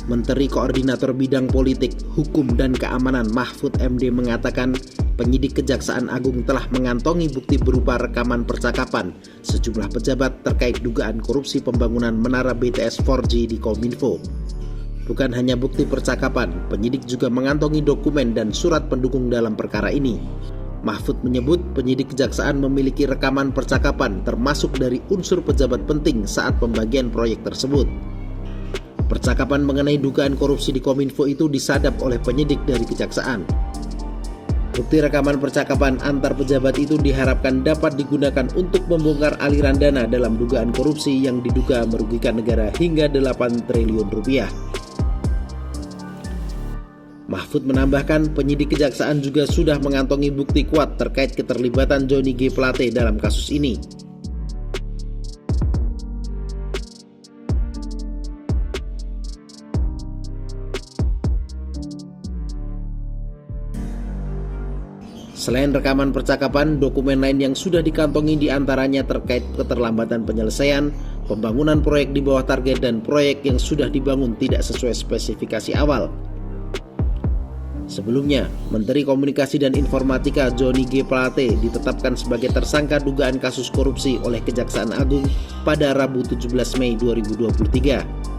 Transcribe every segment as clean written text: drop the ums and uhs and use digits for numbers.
Menteri Koordinator Bidang Politik, Hukum dan Keamanan Mahfud MD mengatakan penyidik Kejaksaan Agung telah mengantongi bukti berupa rekaman percakapan sejumlah pejabat terkait dugaan korupsi pembangunan menara BTS 4G di Kominfo. Bukan hanya bukti percakapan, penyidik juga mengantongi dokumen dan surat pendukung dalam perkara ini. Mahfud menyebut penyidik Kejaksaan memiliki rekaman percakapan termasuk dari unsur pejabat penting saat pembagian proyek tersebut. Percakapan mengenai dugaan korupsi di Kominfo itu disadap oleh penyidik dari Kejaksaan. Bukti rekaman percakapan antar pejabat itu diharapkan dapat digunakan untuk membongkar aliran dana dalam dugaan korupsi yang diduga merugikan negara hingga 8 triliun rupiah. Mahfud menambahkan penyidik Kejaksaan juga sudah mengantongi bukti kuat terkait keterlibatan Johnny G. Plate dalam kasus ini. Selain rekaman percakapan, dokumen lain yang sudah dikantongi diantaranya terkait keterlambatan penyelesaian, pembangunan proyek di bawah target, dan proyek yang sudah dibangun tidak sesuai spesifikasi awal. Sebelumnya, Menteri Komunikasi dan Informatika Johnny G. Plate ditetapkan sebagai tersangka dugaan kasus korupsi oleh Kejaksaan Agung pada Rabu 17 Mei 2023.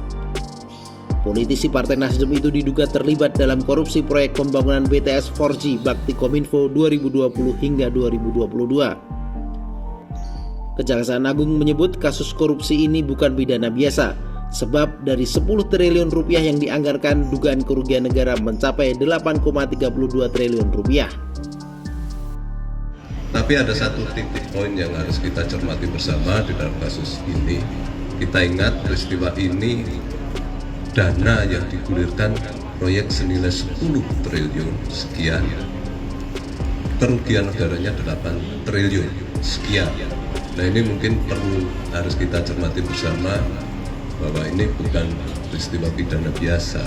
Politisi Partai Nasdem itu diduga terlibat dalam korupsi proyek pembangunan BTS 4G Bakti Kominfo 2020 hingga 2022. Kejaksaan Agung menyebut kasus korupsi ini bukan pidana biasa, sebab dari 10 triliun rupiah yang dianggarkan, dugaan kerugian negara mencapai 8,32 triliun rupiah. Tapi ada satu titik poin yang harus kita cermati bersama di dalam kasus ini. Kita ingat peristiwa ini, dana yang digulirkan proyek senilai 10 triliun sekian. Kerugian negaranya 8 triliun sekian. Nah, ini mungkin harus kita cermati bersama bahwa ini bukan peristiwa pidana biasa.